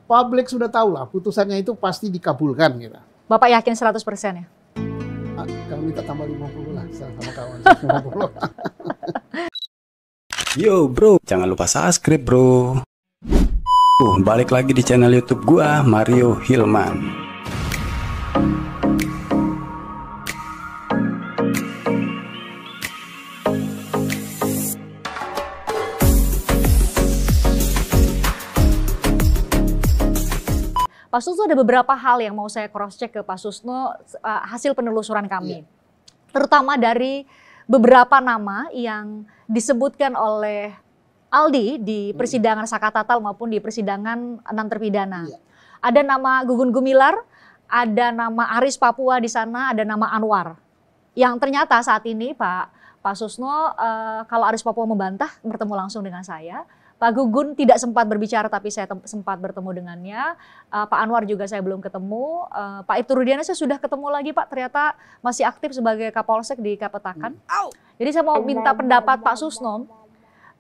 publik sudah tahu lah putusannya itu pasti dikabulkan gitu. Bapak yakin 100% ya? Kalau minta tambah 50 lah sama kawan. 50. Yo bro, jangan lupa subscribe bro. Balik lagi di channel YouTube gua, Mario Hilman. Pak Susno, ada beberapa hal yang mau saya cross check ke Pak Susno hasil penelusuran kami. Terutama dari beberapa nama yang disebutkan oleh Aldi di persidangan Sakatatal maupun di persidangan 6 terpidana. Ada nama Gugun Gumilar, ada nama Aris Papua di sana, ada nama Anwar. Yang ternyata saat ini Pak Susno, kalau Aris Papua membantah bertemu langsung dengan saya. Pak Gugun tidak sempat berbicara tapi saya sempat bertemu dengannya. Pak Anwar juga saya belum ketemu. Pak Ibtu Rudiana saya sudah ketemu lagi Pak, ternyata masih aktif sebagai Kapolsek di Kapetakan. Jadi saya mau minta pendapat Pak Susno.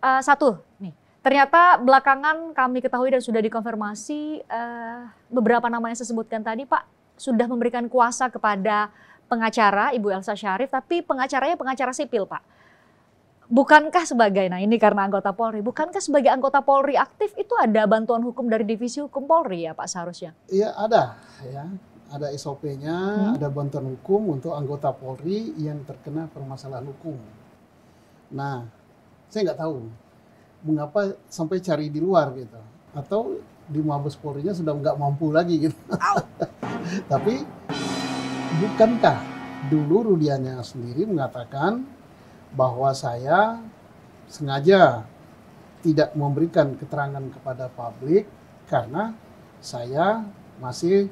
Satu nih, ternyata belakangan kami ketahui dan sudah dikonfirmasi beberapa nama yang saya sebutkan tadi Pak sudah memberikan kuasa kepada pengacara Ibu Elsa Syarif, tapi pengacaranya pengacara sipil Pak. Bukankah sebagai, nah ini karena anggota Polri, bukankah sebagai anggota Polri aktif itu ada bantuan hukum dari Divisi Hukum Polri ya Pak seharusnya? Iya ada ya, ada SOP-nya, ada bantuan hukum untuk anggota Polri yang terkena permasalahan hukum. Nah, saya nggak tahu mengapa sampai cari di luar gitu, atau di Mabes Polri-nya sudah nggak mampu lagi gitu. Tapi bukankah dulu Rudiana sendiri mengatakan bahwa saya sengaja tidak memberikan keterangan kepada publik karena saya masih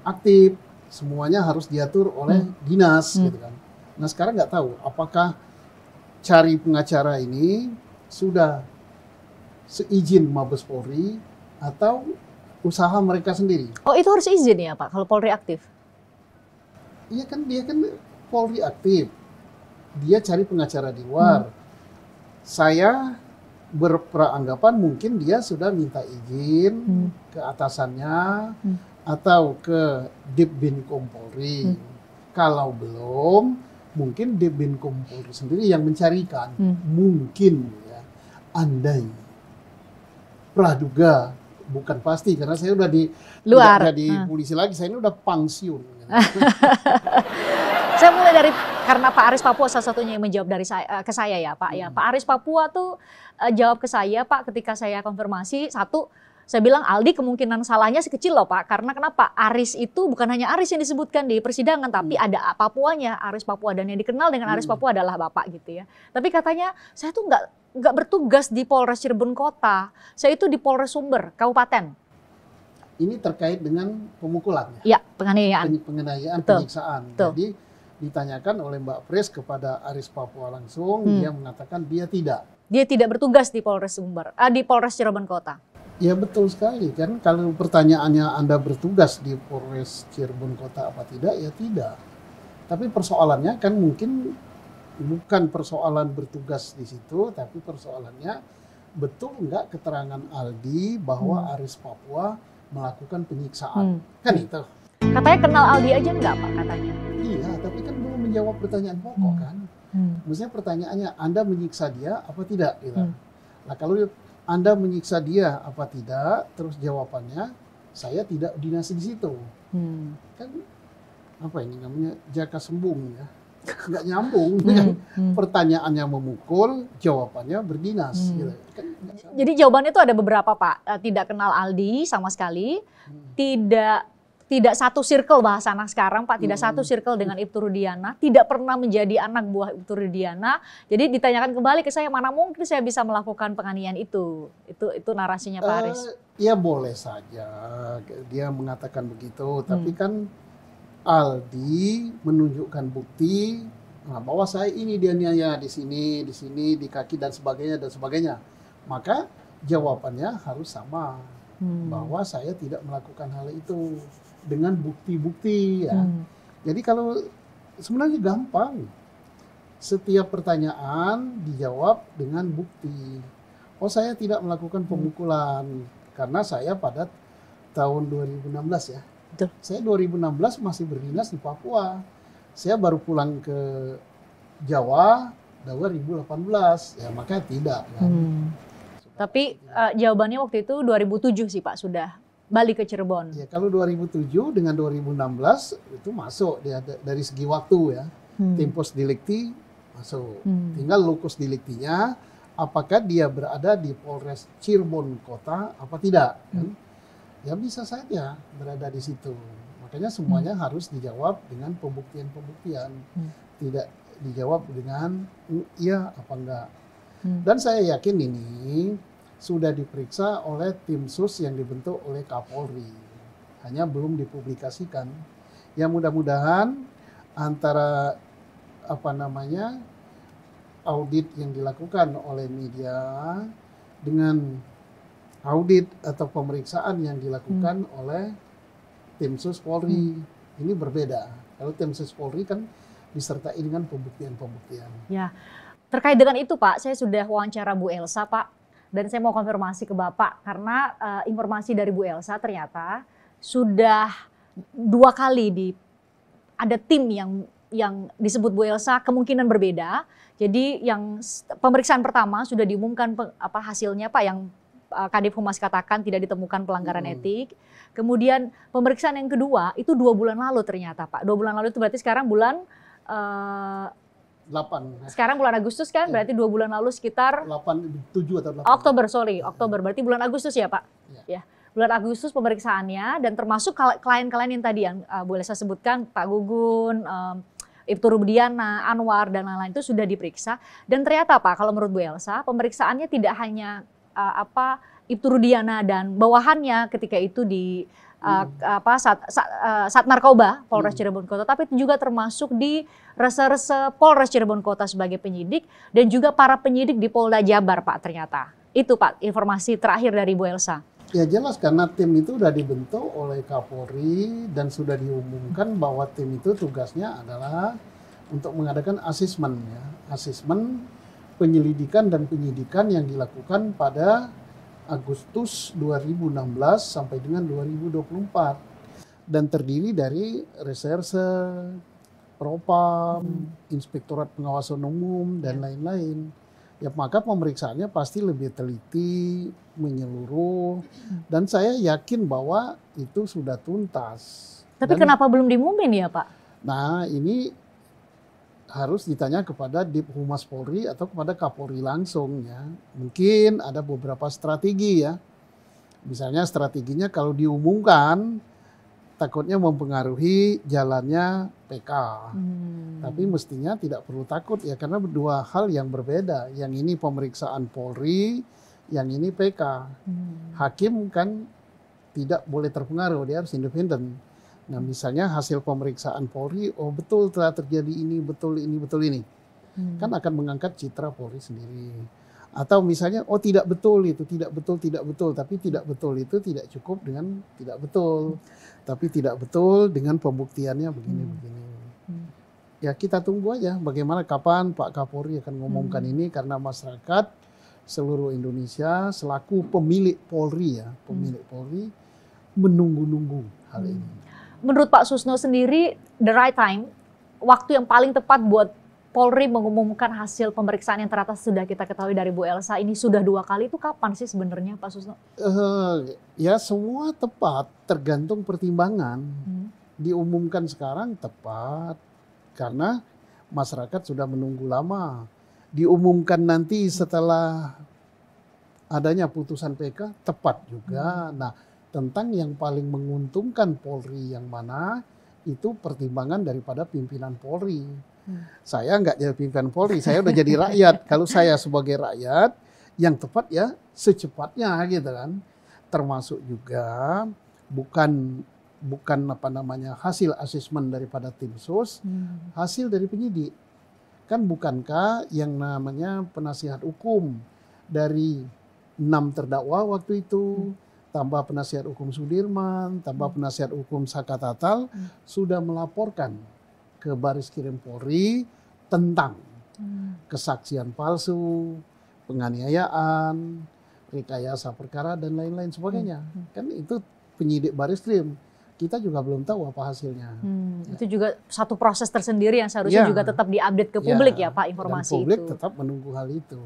aktif, semuanya harus diatur oleh dinas gitu kan. Nah sekarang nggak tahu apakah cari pengacara ini sudah seizin Mabes Polri atau usaha mereka sendiri. Oh itu harus izin ya Pak kalau Polri aktif? Iya kan dia kan Polri aktif. Dia cari pengacara di luar. Saya beranggapan mungkin dia sudah minta izin ke atasannya atau ke Ditbinkum Polri. Kalau belum, mungkin Ditbinkum Polri sendiri yang mencarikan. Mungkin ya, andai praduga, bukan pasti karena saya udah di luar, tidak jadi polisi lagi, saya ini udah pensiun. Saya mulai dari karena Pak Aris Papua salah satunya yang menjawab dari ke saya ya Pak. Ya Pak Aris Papua tuh jawab ke saya Pak ketika saya konfirmasi. Satu, saya bilang Aldi kemungkinan salahnya sekecil loh Pak. Karena kenapa? Aris itu bukan hanya Aris yang disebutkan di persidangan, tapi ada Papuanya, Aris Papua, dan yang dikenal dengan Aris Papua adalah Bapak gitu ya. Tapi katanya saya tuh nggak bertugas di Polres Cirebon Kota. Saya itu di Polres Sumber Kabupaten. Ini terkait dengan pemukulan Ya, ya? penganiayaan. Penganiayaan, Betul. penyiksaan. Betul. Jadi ditanyakan oleh Mbak Pres kepada Aris Papua langsung, dia mengatakan dia tidak. Dia tidak bertugas di Polres Sumber, di Polres Cirebon Kota. Ya betul sekali kan, kalau pertanyaannya Anda bertugas di Polres Cirebon Kota apa tidak, ya tidak. Tapi persoalannya kan mungkin bukan persoalan bertugas di situ, tapi persoalannya betul nggak keterangan Aldi bahwa Aris Papua melakukan penyiksaan, kan itu. Katanya kenal Aldi aja enggak Pak katanya? Iya, tapi kan belum menjawab pertanyaan pokok kan. Maksudnya pertanyaannya, Anda menyiksa dia apa tidak? Gitu. Nah kalau Anda menyiksa dia apa tidak, terus jawabannya, saya tidak dinasi di situ. Kan apa ini namanya, jaka sembung ya. Nggak nyambung. Kan? Pertanyaannya memukul, jawabannya berdinas. Gitu. Kan, jadi jawabannya itu ada beberapa Pak. Tidak kenal Aldi sama sekali, tidak satu circle bahasa anak sekarang Pak, tidak satu circle dengan Ibtu Rudiana, tidak pernah menjadi anak buah Ibtu Rudiana. Jadi ditanyakan kembali ke saya, mana mungkin saya bisa melakukan penganiayaan itu. Itu narasinya Pak Aris. Ya boleh saja dia mengatakan begitu, tapi kan Aldi menunjukkan bukti bahwa saya ini dianiaya di sini, di kaki dan sebagainya. Maka jawabannya harus sama, bahwa saya tidak melakukan hal itu dengan bukti-bukti ya. Jadi kalau sebenarnya gampang, setiap pertanyaan dijawab dengan bukti. Oh saya tidak melakukan pemukulan karena saya pada tahun 2016 ya. Betul. Saya 2016 masih berdinas di Papua. Saya baru pulang ke Jawa 2018, ya makanya tidak. Kan. Tapi jawabannya waktu itu 2007 sih Pak, sudah balik ke Cirebon. Ya, kalau 2007 dengan 2016 itu masuk dari segi waktu ya. Tempus delicti masuk. Tinggal locus delictinya, apakah dia berada di Polres Cirebon Kota apa tidak. Kan? Ya bisa saja berada di situ. Makanya semuanya harus dijawab dengan pembuktian-pembuktian. Tidak dijawab dengan iya apa enggak. Dan saya yakin ini sudah diperiksa oleh tim sus yang dibentuk oleh Kapolri. Hanya belum dipublikasikan. Ya mudah-mudahan antara audit yang dilakukan oleh media dengan audit atau pemeriksaan yang dilakukan oleh tim sus Polri ini berbeda. Kalau tim sus Polri kan disertai dengan pembuktian-pembuktian. Ya, terkait dengan itu Pak, saya sudah wawancara Bu Elsa Pak, dan saya mau konfirmasi ke Bapak karena informasi dari Bu Elsa ternyata sudah 2 kali ada tim yang disebut Bu Elsa kemungkinan berbeda. Jadi yang pemeriksaan pertama sudah diumumkan hasilnya Pak, yang Kadif Humas katakan tidak ditemukan pelanggaran etik. Kemudian pemeriksaan yang kedua itu 2 bulan lalu ternyata Pak. 2 bulan lalu itu berarti sekarang bulan 8. Sekarang bulan Agustus kan, berarti 2 bulan lalu sekitar 7 atau 8. Oktober, berarti bulan Agustus ya Pak? Ya. Bulan Agustus pemeriksaannya, dan termasuk klien-klien yang tadi yang boleh saya sebutkan, Pak Gugun, Ibtu Rudiana, Anwar, dan lain-lain itu sudah diperiksa. Dan ternyata Pak, kalau menurut Bu Elsa, pemeriksaannya tidak hanya Ibtu Rudiana dan bawahannya ketika itu di Sat Narkoba Polres Cirebon Kota, tapi juga termasuk di Reserse Polres Cirebon Kota sebagai penyidik, dan juga para penyidik di Polda Jabar Pak ternyata. Itu Pak informasi terakhir dari Bu Elsa. Ya jelas karena tim itu sudah dibentuk oleh Kapolri dan sudah diumumkan bahwa tim itu tugasnya adalah untuk mengadakan asesmen ya. Asesmen penyelidikan dan penyidikan yang dilakukan pada Agustus 2016 sampai dengan 2024 dan terdiri dari reserse, propam, inspektorat pengawasan umum dan lain-lain. Ya maka pemeriksaannya pasti lebih teliti, menyeluruh, dan saya yakin bahwa itu sudah tuntas. Tapi kenapa belum diumumin ya Pak? Nah ini harus ditanya kepada Dip Humas Polri atau kepada Kapolri langsung ya. Mungkin ada beberapa strategi ya. Misalnya strateginya kalau diumumkan takutnya mempengaruhi jalannya PK. Tapi mestinya tidak perlu takut ya karena 2 hal yang berbeda. Yang ini pemeriksaan Polri, yang ini PK. Hakim kan tidak boleh terpengaruh, dia harus independen. Nah misalnya hasil pemeriksaan Polri, oh betul telah terjadi ini, betul ini, betul ini. Kan akan mengangkat citra Polri sendiri. Atau misalnya, oh tidak betul itu, tidak betul, tidak betul. Tapi tidak betul itu tidak cukup dengan tidak betul. Tapi tidak betul dengan pembuktiannya begini-begini. Ya kita tunggu aja bagaimana kapan Pak Kapolri akan ngomongkan ini. Karena masyarakat seluruh Indonesia selaku pemilik Polri ya, pemilik Polri menunggu-nunggu hal ini. Menurut Pak Susno sendiri, the right time, waktu yang paling tepat buat Polri mengumumkan hasil pemeriksaan yang ternyata sudah kita ketahui dari Bu Elsa ini sudah 2 kali, itu kapan sih sebenarnya Pak Susno? Ya semua tepat, tergantung pertimbangan. Diumumkan sekarang tepat, karena masyarakat sudah menunggu lama. Diumumkan nanti setelah adanya putusan PK, tepat juga. Nah, tentang yang paling menguntungkan Polri yang mana, itu pertimbangan daripada pimpinan Polri. Saya nggak jadi pimpinan Polri, saya udah jadi rakyat. Kalau saya sebagai rakyat, yang tepat ya secepatnya gitu kan. Termasuk juga bukan hasil asesmen daripada tim sus, hasil dari penyidik. Kan bukankah yang namanya penasihat hukum dari 6 terdakwa waktu itu, tambah penasihat hukum Sudirman, tambah penasihat hukum Saka Tatal, sudah melaporkan ke Baris-Krim Polri tentang kesaksian palsu, penganiayaan, rekayasa perkara dan lain-lain sebagainya. Kan itu penyidik Bareskrim. Kita juga belum tahu apa hasilnya. Itu juga satu proses tersendiri yang seharusnya juga tetap diupdate ke publik ya Pak, informasi dan publik itu. tetap menunggu hal itu.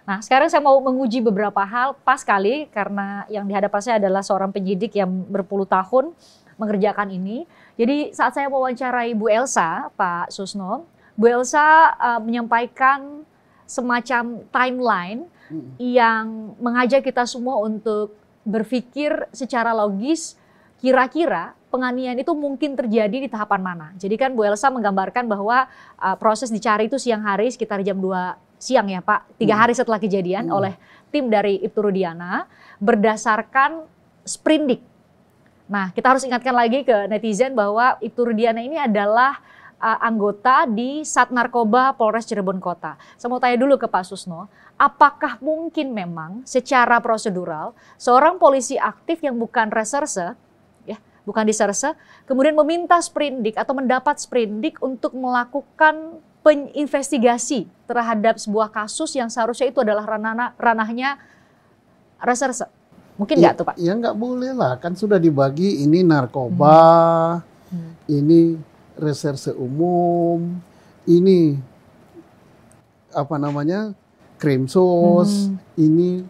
Nah sekarang saya mau menguji beberapa hal, pas kali karena yang dihadapan saya adalah seorang penyidik yang berpuluh tahun mengerjakan ini. Jadi saat saya mewawancarai Bu Elsa, Pak Susno, Bu Elsa menyampaikan semacam timeline yang mengajak kita semua untuk berpikir secara logis, kira-kira penganiayaan itu mungkin terjadi di tahapan mana. Jadi kan Bu Elsa menggambarkan bahwa proses dicari itu siang hari sekitar jam 2 siang ya Pak, 3 hari setelah kejadian oleh tim dari Ibtu Rudiana berdasarkan sprindik. Nah kita harus ingatkan lagi ke netizen bahwa Ibtu Rudiana ini adalah anggota di Sat Narkoba Polres Cirebon Kota. Saya mau tanya dulu ke Pak Susno, apakah mungkin memang secara prosedural seorang polisi aktif yang bukan reserse, bukan diserse, kemudian meminta sprindik atau mendapat sprindik untuk melakukan investigasi terhadap sebuah kasus yang seharusnya itu adalah ranahnya reserse. Mungkin nggak tuh Pak? Ya nggak boleh lah, kan sudah dibagi ini narkoba, ini reserse umum, ini apa namanya krimsos, ini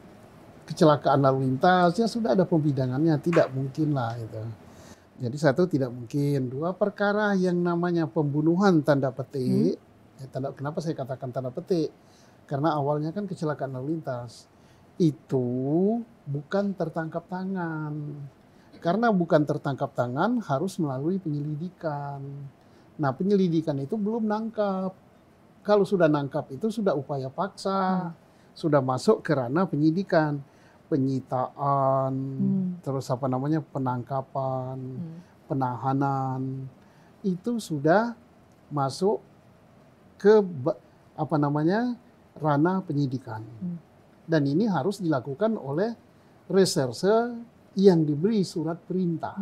kecelakaan lalu lintas, ya sudah ada pembidangannya, tidak mungkin lah itu. Jadi satu tidak mungkin, dua perkara yang namanya pembunuhan tanda petik, kenapa saya katakan tanda petik? Karena awalnya kan kecelakaan lalu lintas, itu bukan tertangkap tangan. Karena bukan tertangkap tangan harus melalui penyelidikan. Nah penyelidikan itu belum nangkap. Kalau sudah nangkap itu sudah upaya paksa, sudah masuk ke ranah penyidikan. Penyitaan, terus apa namanya penangkapan, penahanan, itu sudah masuk ke apa namanya ranah penyidikan. Dan ini harus dilakukan oleh reserse yang diberi surat perintah.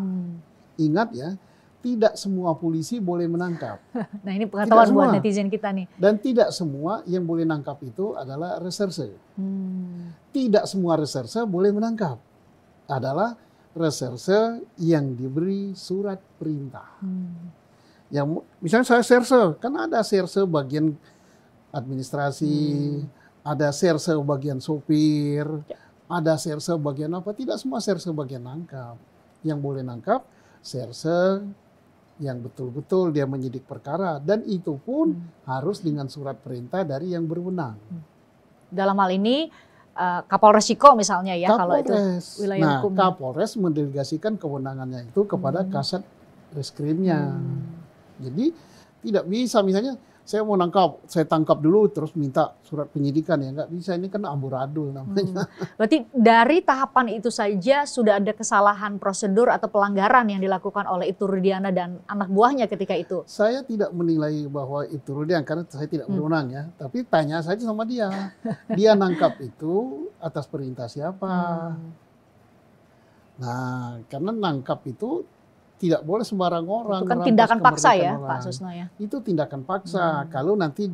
Ingat ya, tidak semua polisi boleh menangkap. Nah ini pengetahuan buat netizen kita nih. Dan tidak semua yang boleh nangkap itu adalah reserse. Tidak semua reserse boleh menangkap. Adalah reserse yang diberi surat perintah. Yang misalnya saya serse, kan ada serse bagian administrasi, ada serse bagian sopir, ada serse bagian apa. Tidak semua serse bagian nangkap. Yang boleh nangkap serse yang betul-betul dia menyidik perkara, dan itu pun harus dengan surat perintah dari yang berwenang. Dalam hal ini Kapolres Ciko misalnya ya, kalau itu wilayah hukum. Kapolres mendelegasikan kewenangannya itu kepada Kasat Reskrimnya. Jadi tidak bisa misalnya saya mau nangkap, saya tangkap dulu terus minta surat penyidikan, ya nggak bisa, ini kan amburadul namanya. Berarti dari tahapan itu saja sudah ada kesalahan prosedur atau pelanggaran yang dilakukan oleh Ibtu Rudiana dan anak buahnya ketika itu? Saya tidak menilai bahwa Ibtu Rudiana karena saya tidak berwenang ya, tapi tanya saja sama dia. Dia nangkap itu atas perintah siapa? Nah, karena nangkap itu tidak boleh sembarang orang. Itu kan tindakan paksa ya, Pak Susno ya? Itu tindakan paksa. Kalau nanti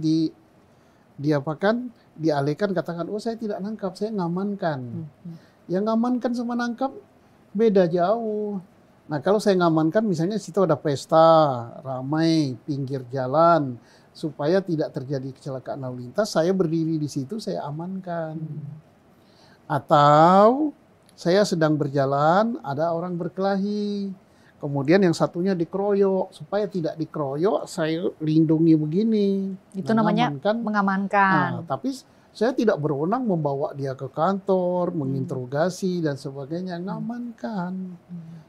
dialihkan katakan, oh saya tidak nangkap, saya ngamankan. Yang ngamankan sama nangkap beda jauh. Nah kalau saya ngamankan misalnya situ ada pesta, ramai, pinggir jalan, supaya tidak terjadi kecelakaan lalu lintas, saya berdiri di situ, saya amankan. Atau saya sedang berjalan, ada orang berkelahi, kemudian yang satunya dikeroyok, supaya tidak dikeroyok saya lindungi begini. Itu namanya mengamankan. Nah, tapi saya tidak berwenang membawa dia ke kantor, menginterogasi dan sebagainya, ngamankan.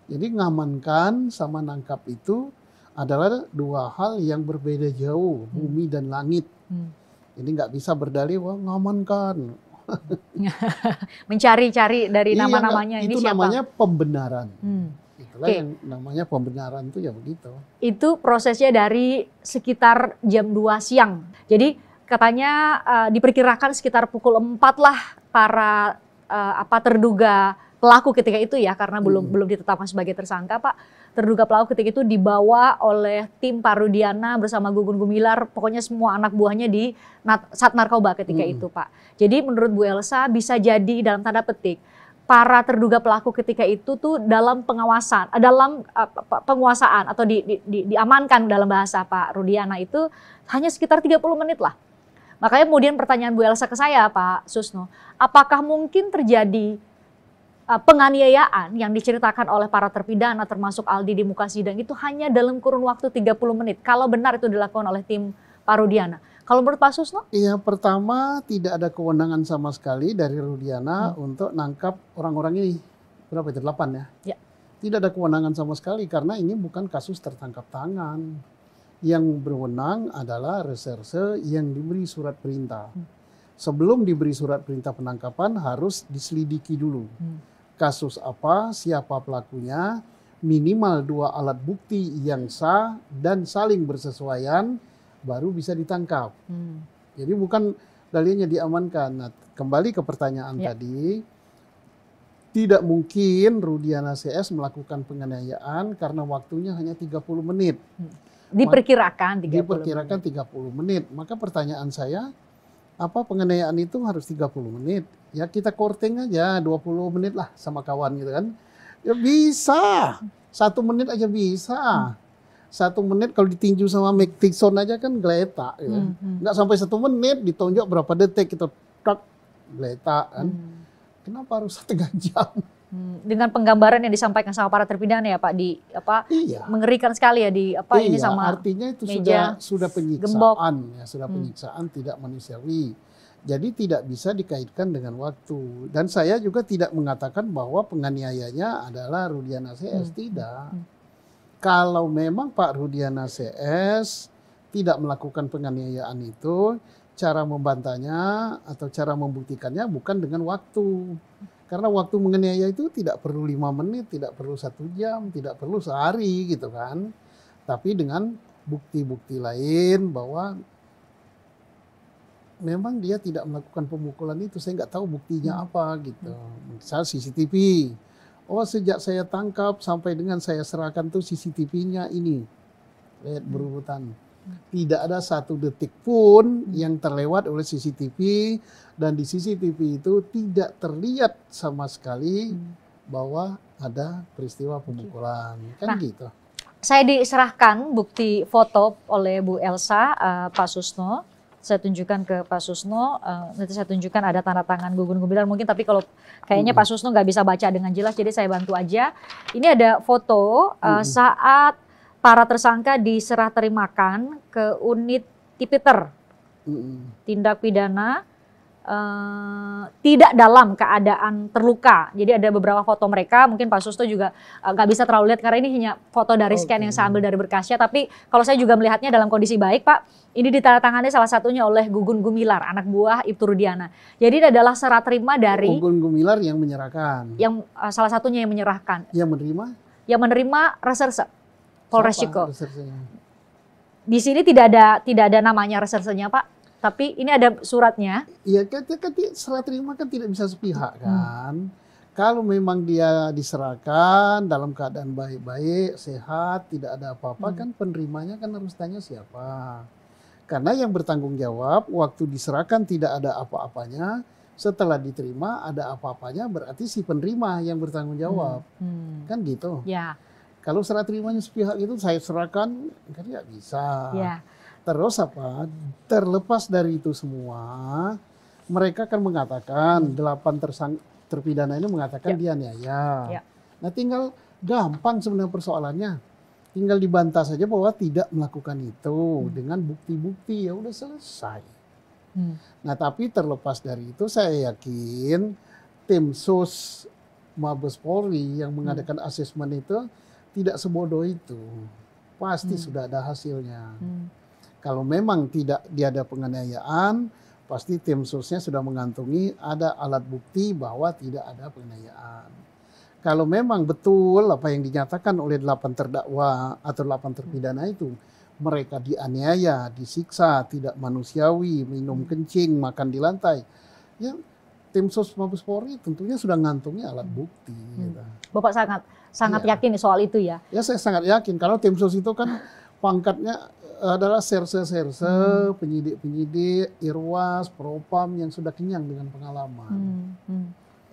Jadi ngamankan sama nangkap itu adalah dua hal yang berbeda jauh, bumi dan langit. Ini nggak bisa berdalih, wah ngamankan. Mencari-cari dari nama-namanya ini siapa? Itu namanya pembenaran. Itulah yang namanya pembenaran itu ya begitu. Itu prosesnya dari sekitar jam 2 siang. Jadi katanya diperkirakan sekitar pukul 4 lah para terduga pelaku ketika itu ya, karena belum ditetapkan sebagai tersangka Pak. Terduga pelaku ketika itu dibawa oleh tim Pak Rudiana bersama Gugun Gumilar, pokoknya semua anak buahnya di Sat Narkoba ketika itu Pak. Jadi menurut Bu Elsa bisa jadi dalam tanda petik para terduga pelaku ketika itu tuh dalam pengawasan, dalam penguasaan atau diamankan dalam bahasa Pak Rudiana itu hanya sekitar 30 menit lah. Makanya kemudian pertanyaan Bu Elsa ke saya, Pak Susno, apakah mungkin terjadi penganiayaan yang diceritakan oleh para terpidana termasuk Aldi di muka sidang itu hanya dalam kurun waktu 30 menit kalau benar itu dilakukan oleh tim Pak Rudiana. Kalau menurut Pak Susno? Iya, pertama tidak ada kewenangan sama sekali dari Rudiana untuk nangkap orang-orang ini. Berapa itu? 8 ya? Ya. Tidak ada kewenangan sama sekali karena ini bukan kasus tertangkap tangan. Yang berwenang adalah reserse yang diberi surat perintah. Sebelum diberi surat perintah penangkapan harus diselidiki dulu. Kasus apa, siapa pelakunya, minimal 2 alat bukti yang sah dan saling bersesuaian, baru bisa ditangkap. Jadi bukan dalilnya diamankan. Nah, kembali ke pertanyaan tadi, tidak mungkin Rudiana CS melakukan penganiayaan karena waktunya hanya 30 menit. Diperkirakan 30 Diperkirakan 30 menit. Maka pertanyaan saya, apa penganiayaan itu harus 30 menit? Ya kita korting aja 20 menit lah sama kawan gitu kan. Ya bisa. 1 menit aja bisa. 1 menit kalau ditinju sama Mike Tyson aja kan geletak gitu. Nggak sampai 1 menit ditonjok berapa detik kita tak geletak kan. Kenapa harus 1 jam? Dengan penggambaran yang disampaikan sama para terpidana ya Pak di mengerikan sekali ya di ini sama artinya itu meja sudah penyiksaan gembok. ya, sudah penyiksaan tidak manusiawi. Jadi tidak bisa dikaitkan dengan waktu. Dan saya juga tidak mengatakan bahwa penganiayanya adalah Rudiana CS, tidak. Kalau memang Pak Rudiana CS tidak melakukan penganiayaan itu, cara membantahnya atau cara membuktikannya bukan dengan waktu. Karena waktu menganiaya itu tidak perlu 5 menit, tidak perlu 1 jam, tidak perlu sehari gitu kan. Tapi dengan bukti-bukti lain bahwa memang dia tidak melakukan pemukulan itu. Saya nggak tahu buktinya apa gitu. Misal CCTV. Oh sejak saya tangkap sampai dengan saya serahkan tuh CCTV-nya ini. Lihat berurutan. Tidak ada 1 detik pun yang terlewat oleh CCTV. Dan di CCTV itu tidak terlihat sama sekali bahwa ada peristiwa pemukulan. Kan gitu. Saya diserahkan bukti foto oleh Bu Elsa, Pak Susno. Saya tunjukkan ke Pak Susno, nanti saya tunjukkan ada tanda tangan Gugun Gumilar mungkin, tapi kalau kayaknya Pak Susno nggak bisa baca dengan jelas, jadi saya bantu aja. Ini ada foto saat para tersangka diserah terimakan ke unit Tipiter, tindak pidana tidak dalam keadaan terluka. Jadi ada beberapa foto mereka, mungkin Pak Susno juga nggak bisa terlalu lihat karena ini hanya foto dari scan yang saya ambil dari berkasnya. Tapi kalau saya juga melihatnya dalam kondisi baik, Pak. Ini ditandatangani salah satunya oleh Gugun Gumilar, anak buah Ibtu Rudiana. Jadi ini adalah serah terima dari Gugun Gumilar yang menyerahkan. Yang salah satunya yang menyerahkan. Yang menerima? Yang menerima reserse Polres Ciko. Resersenya? Di sini tidak ada namanya resersenya, Pak. Tapi ini ada suratnya. Iya, kan serah terima kan tidak bisa sepihak kan. Kalau memang dia diserahkan dalam keadaan baik-baik, sehat, tidak ada apa-apa, kan penerimanya kan harus tanya siapa. Karena yang bertanggung jawab waktu diserahkan tidak ada apa-apanya, setelah diterima ada apa-apanya, berarti si penerima yang bertanggung jawab. Kan gitu. Ya. Kalau serah terimanya sepihak itu saya serahkan, kan nggak bisa. Ya. Terus apa? Terlepas dari itu semua, mereka kan mengatakan 8 terpidana ini mengatakan dia niaya. Nah tinggal gampang sebenarnya persoalannya. Tinggal dibantah saja bahwa tidak melakukan itu dengan bukti-bukti, ya udah selesai. Nah tapi terlepas dari itu saya yakin tim sus Mabes Polri yang mengadakan asesmen itu tidak sebodoh itu. Pasti sudah ada hasilnya. Kalau memang tidak ada penganiayaan, pasti tim susnya sudah mengantongi ada alat bukti bahwa tidak ada penganiayaan. Kalau memang betul apa yang dinyatakan oleh 8 terdakwa atau 8 terpidana itu, mereka dianiaya, disiksa, tidak manusiawi, minum kencing, makan di lantai, ya tim sus Mabes Polri tentunya sudah ngantongi alat bukti. Gitu. Bapak sangat yakin soal itu ya? Ya saya sangat yakin, kalau tim sus itu kan pangkatnya adalah serse-serse, penyidik-penyidik, irwas, propam yang sudah kenyang dengan pengalaman.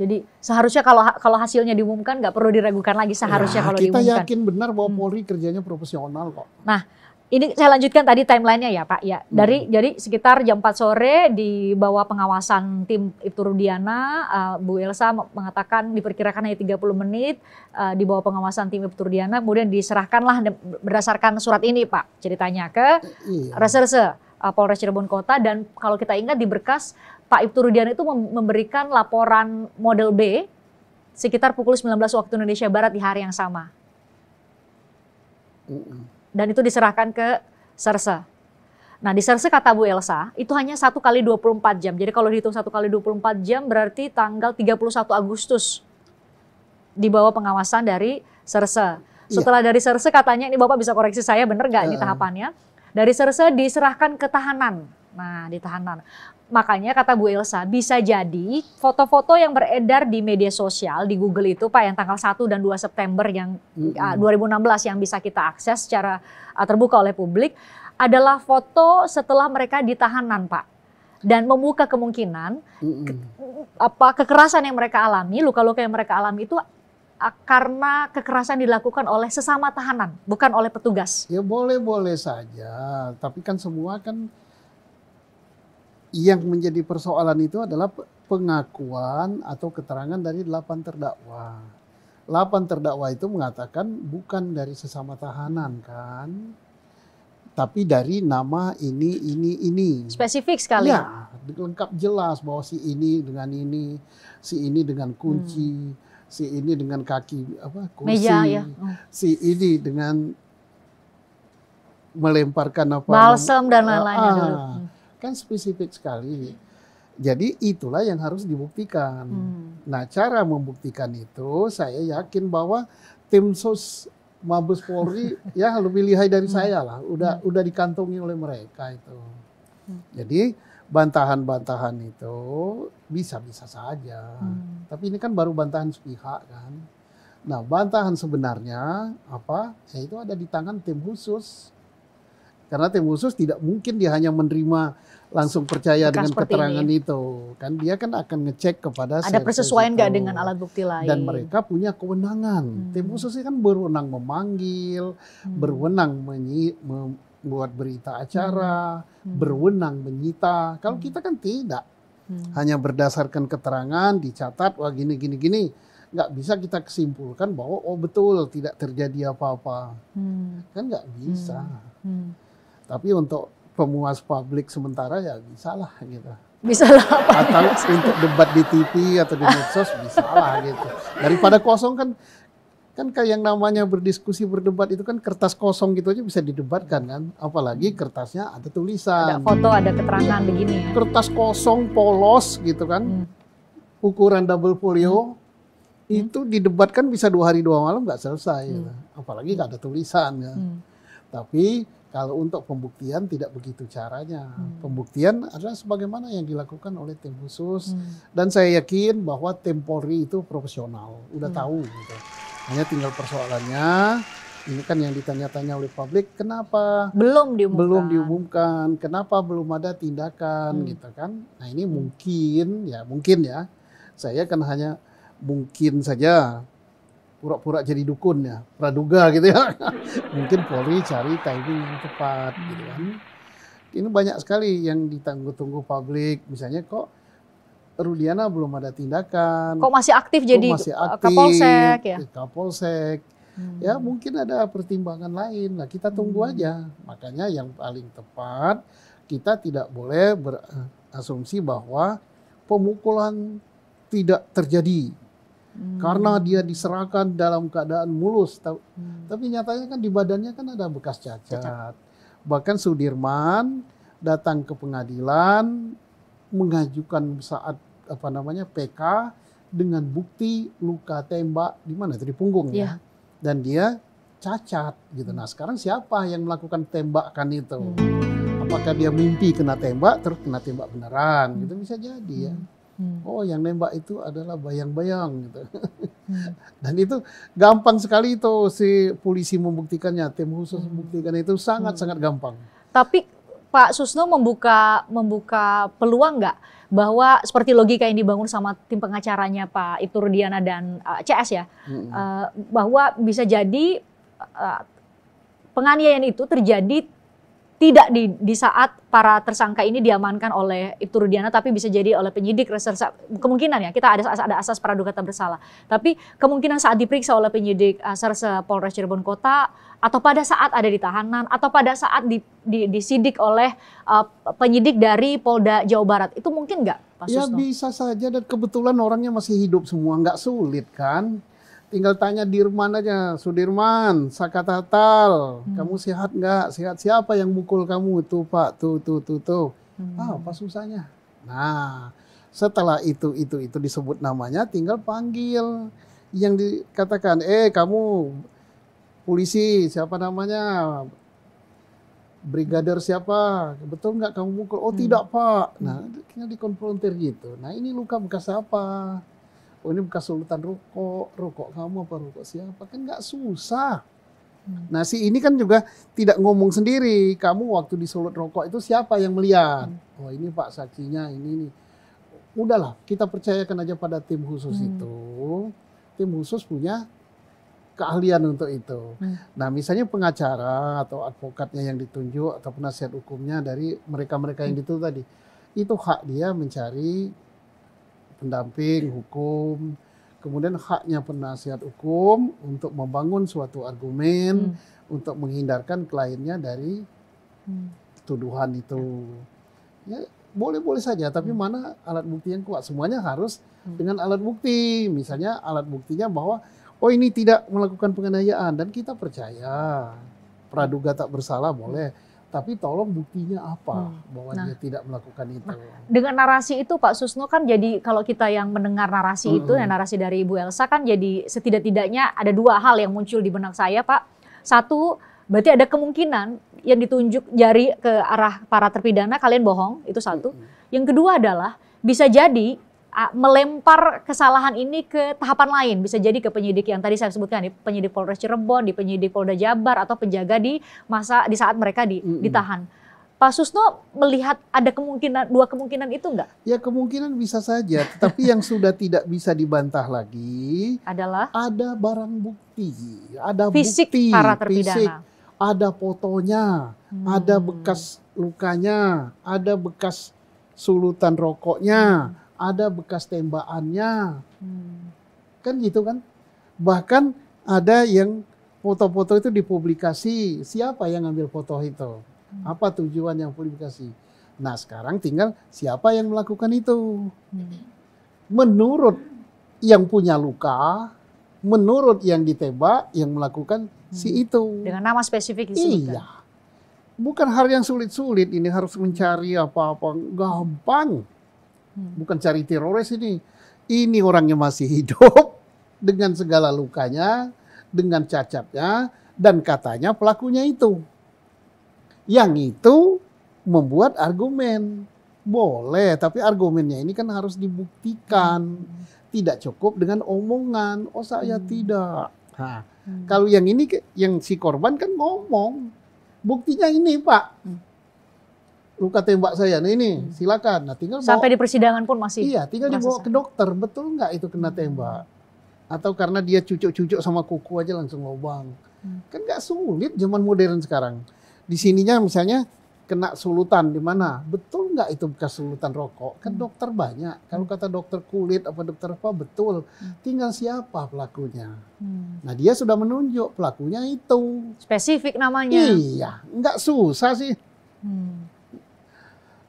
Jadi seharusnya kalau hasilnya diumumkan nggak perlu diragukan lagi seharusnya kalau kita diumumkan. yakin benar bahwa Polri kerjanya profesional kok. Nah, ini saya lanjutkan tadi timelinenya ya Pak. Ya, jadi sekitar jam 4 sore di bawah pengawasan tim Ibtu Rudiana, Bu Elsa mengatakan diperkirakan hanya 30 menit di bawah pengawasan tim Ibtu Rudiana, kemudian diserahkanlah berdasarkan surat ini Pak ceritanya ke Reserse Polres Cirebon Kota, dan kalau kita ingat di berkas Pak Ibtu Rudiana itu memberikan laporan model B sekitar pukul 19 waktu Indonesia Barat di hari yang sama. Dan itu diserahkan ke Serse. Nah di Serse kata Bu Elsa itu hanya 1 kali 24 jam. Jadi kalau dihitung 1 kali 24 jam berarti tanggal 31 Agustus di bawah pengawasan dari Serse. Setelah dari Serse katanya, ini Bapak bisa koreksi saya benar nggak ini tahapannya. Dari Serse diserahkan ke tahanan. Nah di tahanan. Makanya kata Bu Elsa bisa jadi foto-foto yang beredar di media sosial di Google itu Pak yang tanggal 1 dan 2 September yang 2016 yang bisa kita akses secara terbuka oleh publik adalah foto setelah mereka di tahanan Pak. Dan membuka kemungkinan kekerasan yang mereka alami, luka-luka yang mereka alami itu karena kekerasan dilakukan oleh sesama tahanan, bukan oleh petugas. Ya boleh-boleh saja, tapi kan semua kan yang menjadi persoalan itu adalah pengakuan atau keterangan dari 8 terdakwa. 8 terdakwa itu mengatakan bukan dari sesama tahanan kan, tapi dari nama ini. Spesifik sekali. Ya, lengkap jelas bahwa si ini dengan ini, si ini dengan kunci, si ini dengan kaki kursi, meja, ya. Si ini dengan melemparkan balsam dan lain-lainnya dulu. Kan spesifik sekali. Jadi itulah yang harus dibuktikan. Nah cara membuktikan itu saya yakin bahwa tim sus Mabes Polri ya lebih lihai dari saya lah. Udah dikantongi oleh mereka itu. Jadi bantahan-bantahan itu bisa-bisa saja. Tapi ini kan baru bantahan sepihak kan. Nah bantahan sebenarnya apa? Ya itu ada di tangan tim khusus. Karena tim khusus tidak mungkin dia hanya menerima langsung percaya dengan keterangan itu. Kan dia kan akan ngecek kepada ada persesuaian nggak dengan alat bukti lain. Dan mereka punya kewenangan. Tim khusus kan berwenang memanggil, berwenang membuat berita acara, berwenang menyita. Kalau kita kan tidak. Hanya berdasarkan keterangan, dicatat, wah gini. Nggak bisa kita kesimpulkan bahwa oh betul tidak terjadi apa-apa. Kan nggak bisa. Tapi untuk pemuas publik sementara ya bisa lah gitu. Bisa lah apa? Atau untuk debat di TV atau di medsos bisa lah gitu. Daripada kosong kan kayak yang namanya berdiskusi berdebat itu kan kertas kosong gitu aja bisa didebatkan kan. Apalagi kertasnya ada tulisan. Ada foto, ada keterangan begini. Kertas kosong polos gitu kan. Ukuran double folio itu didebatkan bisa 2 hari 2 malam nggak selesai. Gitu. Apalagi nggak ada tulisan ya. Tapi kalau untuk pembuktian tidak begitu caranya. Pembuktian adalah sebagaimana yang dilakukan oleh tim khusus. Dan saya yakin bahwa tim Polri itu profesional. Udah tahu gitu. Hanya tinggal persoalannya, ini kan yang ditanya-tanya oleh publik, kenapa belum diumumkan, kenapa belum ada tindakan gitu kan. Nah ini mungkin ya, saya kan hanya mungkin saja pura-pura jadi dukun ya, praduga gitu ya. Mungkin Polri cari timing yang tepat gitu kan. Ini banyak sekali yang ditunggu-tunggu publik. Misalnya kok Rudiana belum ada tindakan. Kok masih aktif jadi Kapolsek ya? Kapolsek. Ya mungkin ada pertimbangan lain. Nah kita tunggu aja. Makanya yang paling tepat kita tidak boleh berasumsi bahwa pemukulan tidak terjadi. Karena dia diserahkan dalam keadaan mulus. Tapi nyatanya kan di badannya kan ada bekas cacat. Bahkan Sudirman datang ke pengadilan mengajukan saat PK dengan bukti luka tembak di mana itu di punggungnya. Dan dia cacat gitu. Nah, sekarang siapa yang melakukan tembakan itu? Apakah dia mimpi kena tembak terus kena tembak beneran? Gitu bisa jadi ya. Oh, yang nembak itu adalah bayang-bayang gitu. Dan itu gampang sekali itu si polisi membuktikannya, tim khusus membuktikan itu sangat gampang. Tapi Pak Susno membuka peluang nggak bahwa seperti logika yang dibangun sama tim pengacaranya Pak Ibtu Rudiana dan CS ya, bahwa bisa jadi penganiayaan itu terjadi tidak di saat para tersangka ini diamankan oleh Ibtu Rudiana, tapi bisa jadi oleh penyidik reserse. Kemungkinan ya, kita ada asas praduga tak bersalah. Tapi kemungkinan saat diperiksa oleh penyidik reserse Polres Cirebon Kota, atau pada saat ada di tahanan, atau pada saat disidik oleh penyidik dari Polda Jawa Barat. Itu mungkin nggak, Pak Susno? Ya bisa saja, dan kebetulan orangnya masih hidup semua, nggak sulit kan. Tinggal tanya Dirman aja, Sudirman, Sakatatal, kamu sehat nggak? Sehat, siapa yang mukul kamu? Tuh Pak, tuh. Apa susahnya? Nah, setelah itu disebut namanya, tinggal panggil. Yang dikatakan, kamu polisi, siapa namanya? Brigadir siapa? Betul nggak kamu mukul? Oh tidak Pak. Nah, tinggal dikonfrontir gitu. Nah ini luka bekas apa? Oh ini bekas sulutan rokok kamu apa rokok siapa, kan nggak susah. Nah si ini kan juga tidak ngomong sendiri, kamu waktu disulut rokok itu siapa yang melihat? Oh ini Pak saksinya ini nih. Udahlah kita percayakan aja pada tim khusus itu. Tim khusus punya keahlian untuk itu. Nah misalnya pengacara atau advokatnya yang ditunjuk atau penasihat hukumnya dari mereka-mereka yang dituntut tadi, itu hak dia mencari pendamping hukum, kemudian haknya penasihat hukum untuk membangun suatu argumen untuk menghindarkan kliennya dari tuduhan itu. Ya boleh-boleh saja, tapi mana alat bukti yang kuat? Semuanya harus dengan alat bukti. Misalnya alat buktinya bahwa oh ini tidak melakukan penganiayaan dan kita percaya praduga tak bersalah boleh. Tapi tolong buktinya apa bahwa dia tidak melakukan itu. Dengan narasi itu Pak Susno kan jadi kalau kita yang mendengar narasi itu, narasi dari Ibu Elsa kan jadi setidak-tidaknya ada dua hal yang muncul di benak saya Pak. Satu, berarti ada kemungkinan yang ditunjuk jari ke arah para terpidana kalian bohong, itu satu. Yang kedua adalah bisa jadi melempar kesalahan ini ke tahapan lain, bisa jadi ke penyidik yang tadi saya sebutkan, penyidik Polres Cirebon, di penyidik Polda Jabar, atau penjaga di saat mereka ditahan. Pak Susno melihat ada dua kemungkinan itu enggak? Ya kemungkinan bisa saja, tetapi yang sudah tidak bisa dibantah lagi adalah ada barang bukti, ada fisik bukti para terpidana. fisik, ada fotonya, ada bekas lukanya, ada bekas sulutan rokoknya, ada bekas tembakannya, kan gitu kan. Bahkan ada yang foto-foto itu dipublikasi, siapa yang ngambil foto itu, apa tujuan yang publikasi. Nah sekarang tinggal siapa yang melakukan itu. Menurut yang punya luka, menurut yang ditembak, yang melakukan si itu. Dengan nama spesifik disebutkan. Iya, bukan hal yang sulit-sulit, ini harus mencari apa-apa, gampang. Bukan cari teroris ini. Ini orangnya masih hidup dengan segala lukanya, dengan cacatnya, dan katanya pelakunya itu. Yang itu membuat argumen. Boleh, tapi argumennya ini kan harus dibuktikan. Tidak cukup dengan omongan, oh saya tidak. Nah, kalau yang ini, yang si korban kan ngomong. Buktinya ini Pak. Luka tembak saya, nah ini silakan. Nah, tinggal sampai di persidangan pun masih. Iya, tinggal dibawa ke dokter. Betul nggak itu kena tembak? Atau karena dia cucuk-cucuk sama kuku aja langsung lubang? Kan nggak sulit zaman modern sekarang. Di sininya misalnya kena sulutan di mana? Betul nggak itu bekas sulutan rokok? Kan dokter banyak. Kalau kata dokter kulit apa dokter apa betul. Tinggal siapa pelakunya? Nah dia sudah menunjuk pelakunya itu. Spesifik namanya. Iya, nggak susah sih.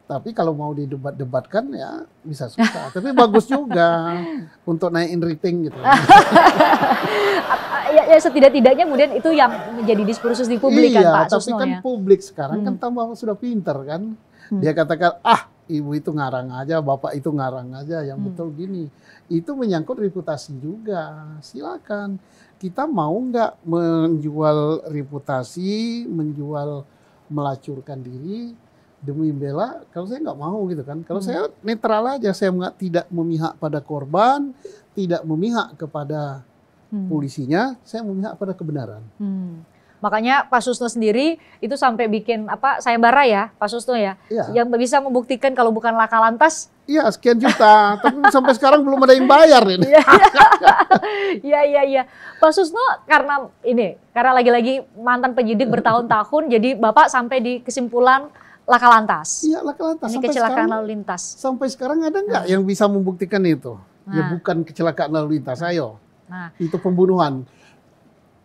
Tapi kalau mau didebat-debatkan ya bisa susah. Tapi bagus juga untuk naikin rating gitu. Ya setidak-tidaknya kemudian itu yang menjadi diskursus di publik kan Pak Susno. Tapi kan publik sekarang kan tambah sudah pinter kan. Dia katakan ibu itu ngarang aja, bapak itu ngarang aja, yang betul gini. Itu menyangkut reputasi juga. Silakan. Kita mau nggak menjual reputasi, menjual melacurkan diri demi bela? Kalau saya nggak mau gitu kan. Kalau saya netral aja, saya tidak memihak pada korban, tidak memihak kepada polisinya, saya memihak pada kebenaran. Makanya Pak Susno sendiri itu sampai bikin sayembara ya, Pak Susno ya, yang bisa membuktikan kalau bukan laka lantas. Iya, sekian juta, tapi sampai sekarang belum ada yang bayar ini. Iya. Pak Susno karena lagi-lagi mantan penyidik bertahun-tahun, jadi Bapak sampai di kesimpulan laka lantas. Iya, laka lantas. Ini kecelakaan lalu lintas. Sampai sekarang ada nggak yang bisa membuktikan itu? Ya bukan kecelakaan lalu lintas, ayo. Itu pembunuhan.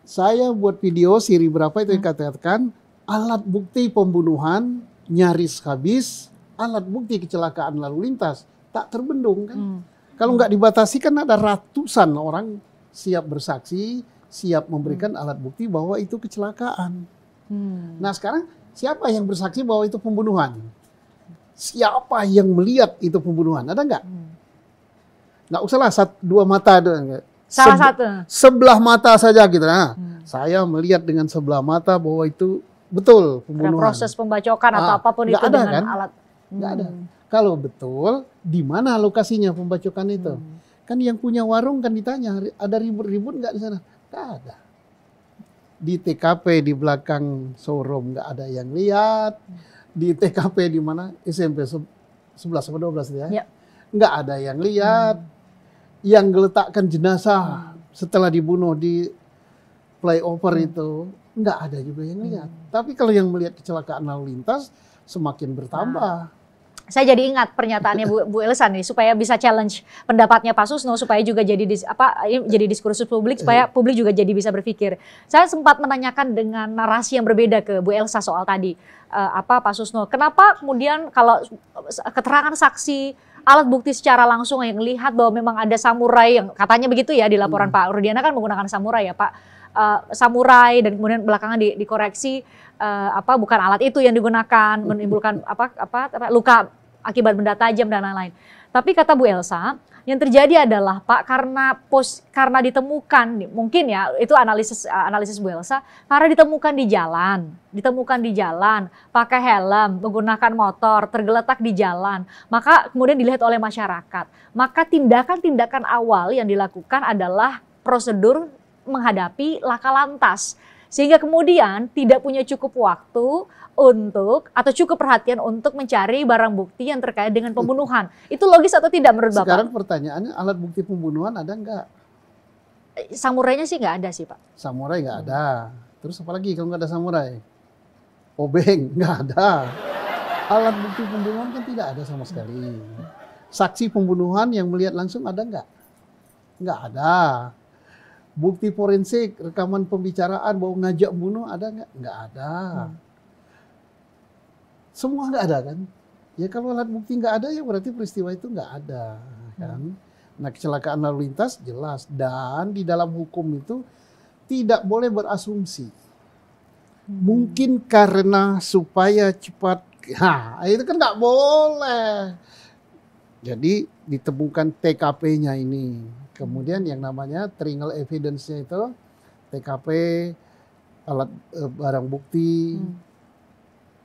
Saya buat video siri berapa itu yang katakan alat bukti pembunuhan nyaris habis, alat bukti kecelakaan lalu lintas tak terbendung kan. Kalau nggak dibatasi kan ada ratusan orang siap bersaksi, siap memberikan alat bukti bahwa itu kecelakaan. Nah sekarang siapa yang bersaksi bahwa itu pembunuhan? Siapa yang melihat itu pembunuhan? Ada nggak? Nggak usahlah dua mata doang. Salah satu. Sebelah mata saja gitu. Nah, saya melihat dengan sebelah mata bahwa itu betul pembunuhan. Proses pembacokan atau apapun itu ada, dengan kan? alat. Nggak ada. Kalau betul, di mana lokasinya pembacokan itu? Kan yang punya warung kan ditanya, ada ribut-ribut nggak di sana? Nggak ada. Di TKP di belakang showroom nggak ada yang lihat. Di TKP di mana? SMP 11 atau 12 ya? Nggak ada yang lihat. Yang geletakkan jenazah setelah dibunuh di flyover itu nggak ada juga yang lihat. Tapi kalau yang melihat kecelakaan lalu lintas semakin bertambah. Saya jadi ingat pernyataannya Bu Elsa nih supaya bisa challenge pendapatnya Pak Susno supaya juga jadi jadi diskursus publik supaya publik juga jadi bisa berpikir. Saya sempat menanyakan dengan narasi yang berbeda ke Bu Elsa soal tadi Pak Susno. Kenapa kemudian kalau keterangan saksi alat bukti secara langsung yang lihat bahwa memang ada samurai yang katanya begitu ya di laporan Pak Rudiana kan menggunakan samurai ya Pak, samurai dan kemudian belakangan dikoreksi bukan alat itu yang digunakan menimbulkan luka akibat benda tajam dan lain-lain. Tapi kata Bu Elsa yang terjadi adalah Pak karena ditemukan mungkin ya itu analisis Bu Elsa karena ditemukan di jalan pakai helm menggunakan motor tergeletak di jalan maka kemudian dilihat oleh masyarakat maka tindakan awal yang dilakukan adalah prosedur menghadapi laka lantas sehingga kemudian tidak punya cukup waktu atau cukup perhatian untuk mencari barang bukti yang terkait dengan pembunuhan. Itu logis atau tidak menurut Bapak? Sekarang pertanyaannya alat bukti pembunuhan ada nggak? Samurainya sih nggak ada sih Pak. Samurai nggak ada. Terus apa lagi kalau nggak ada samurai? Obeng nggak ada. Alat bukti pembunuhan kan tidak ada sama sekali. Saksi pembunuhan yang melihat langsung ada nggak? Nggak ada. Bukti forensik, rekaman pembicaraan bahwa ngajak bunuh ada nggak? Nggak ada. Semua nggak ada kan? Ya kalau alat bukti nggak ada ya berarti peristiwa itu nggak ada kan? Nah kecelakaan lalu lintas jelas dan di dalam hukum itu tidak boleh berasumsi. Mungkin karena supaya cepat, itu kan nggak boleh. Jadi ditemukan TKP-nya ini, kemudian yang namanya triangle evidence-nya itu TKP, alat barang bukti.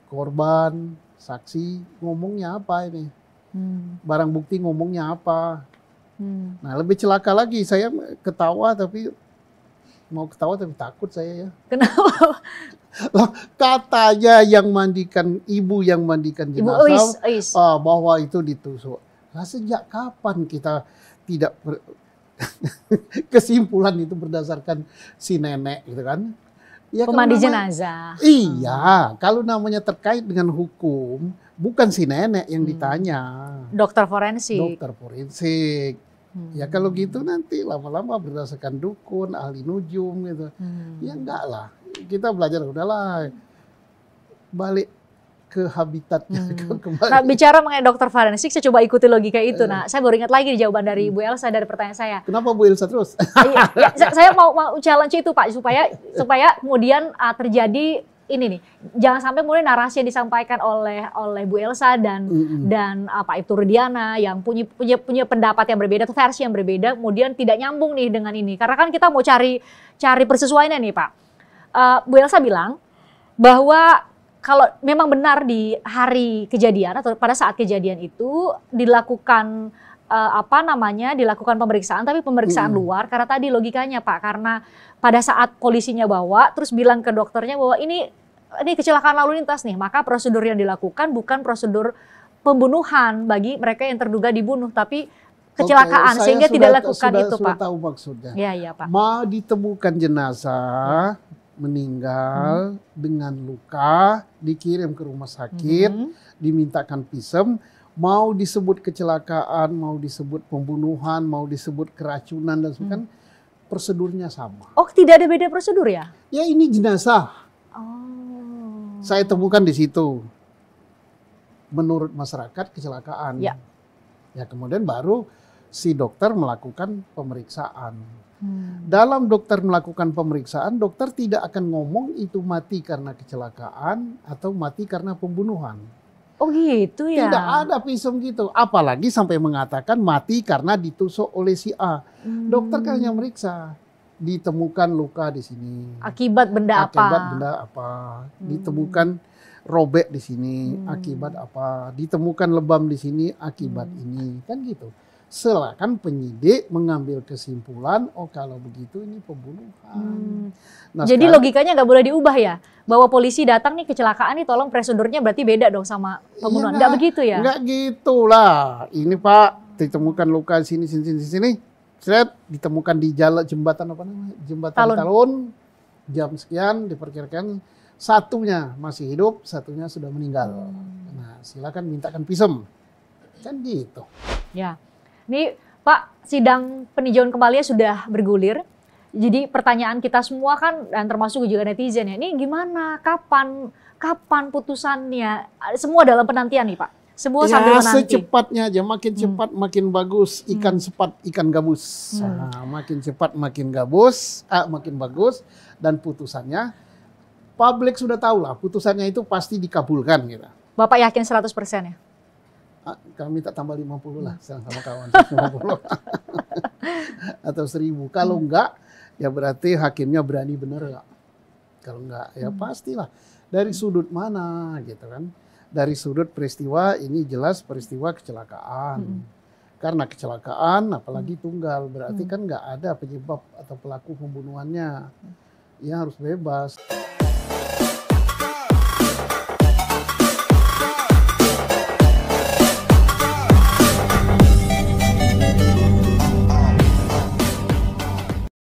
Korban, saksi ngomongnya apa ini? Barang bukti ngomongnya apa? Nah lebih celaka lagi, saya ketawa tapi takut saya ya. Kenapa? Katanya yang mandikan ibu yang mandikan jenazah bahwa itu ditusuk. Nah sejak kapan kita tidak kesimpulan itu berdasarkan si nenek gitu kan? Ya, pemandi jenazah. Iya, kalau namanya terkait dengan hukum, bukan si nenek yang ditanya. Dokter forensik. Dokter forensik. Ya kalau gitu nanti lama-lama berdasarkan dukun, ahli nujum gitu. Ya enggak lah, kita belajar udahlah. Balik ke habitatnya. Nah, bicara mengenai dokter forensik, saya coba ikuti logika itu. Nah, saya baru ingat lagi jawaban dari Bu Elsa dari pertanyaan saya. Kenapa Bu Elsa terus? Saya mau challenge itu Pak, supaya kemudian terjadi ini nih, jangan sampai kemudian narasi yang disampaikan oleh Bu Elsa dan Pak Ibtu Rudiana yang punya pendapat yang berbeda atau versi yang berbeda, kemudian tidak nyambung nih dengan ini. Karena kan kita mau cari persesuaiannya nih Pak. Bu Elsa bilang bahwa kalau memang benar di hari kejadian atau pada saat kejadian itu dilakukan dilakukan pemeriksaan, tapi pemeriksaan luar karena tadi logikanya Pak, karena pada saat polisinya bawa terus bilang ke dokternya bahwa ini kecelakaan lalu lintas nih, maka prosedur yang dilakukan bukan prosedur pembunuhan bagi mereka yang terduga dibunuh, tapi kecelakaan, sehingga tidak lakukan itu Pak. Sudah tahu maksudnya. Iya Pak. Mau ditemukan jenazah meninggal dengan luka, dikirim ke rumah sakit, dimintakan visum, mau disebut kecelakaan, mau disebut pembunuhan, mau disebut keracunan dan sebagainya, prosedurnya sama. Oh, tidak ada beda prosedur ya? Ya ini jenazah. Oh. Saya temukan di situ. Menurut masyarakat kecelakaan. Ya. Ya kemudian baru si dokter melakukan pemeriksaan. Dalam dokter melakukan pemeriksaan, dokter tidak akan ngomong itu mati karena kecelakaan atau mati karena pembunuhan. Oh gitu ya? Tidak ada visum gitu. Apalagi sampai mengatakan mati karena ditusuk oleh si A. Dokter kan hanya meriksa. Ditemukan luka di sini. Akibat benda apa? Akibat benda apa? Ditemukan robek di sini. Akibat apa? Ditemukan lebam di sini. Akibat ini. Kan gitu. Silakan penyidik mengambil kesimpulan, oh kalau begitu ini pembunuhan. Nah, jadi sekarang, logikanya nggak boleh diubah ya? Bahwa polisi datang nih kecelakaan nih, tolong prosedurnya berarti beda dong sama pembunuhan. Nggak begitu ya? Nggak gitulah. Ini Pak, ditemukan luka sini. Seret, ditemukan di jalan jembatan apa namanya? Jembatan Talun. Jam sekian diperkirakan satunya masih hidup, satunya sudah meninggal. Nah, silakan mintakan visum. Kan gitu. Ya. Ini Pak, sidang peninjauan kembalinya sudah bergulir. Jadi pertanyaan kita semua kan, dan termasuk juga netizen ya, ini gimana, kapan putusannya? Semua dalam penantian nih Pak. Semua ya, sambil menanti. Secepatnya aja, makin cepat makin bagus. Ikan cepat ikan gabus. Nah, makin cepat makin makin bagus. Dan putusannya, publik sudah tahu lah, putusannya itu pasti dikabulkan gitu. Bapak yakin 100% ya? Kami tak tambah 50 lah sama kawan. 50. Atau 1000. Kalau enggak, ya berarti hakimnya berani bener enggak. Kalau enggak, ya pastilah. Dari sudut mana gitu kan. Dari sudut peristiwa, ini jelas peristiwa kecelakaan. Karena kecelakaan, apalagi tunggal. Berarti kan enggak ada penyebab atau pelaku pembunuhannya. Ya harus bebas.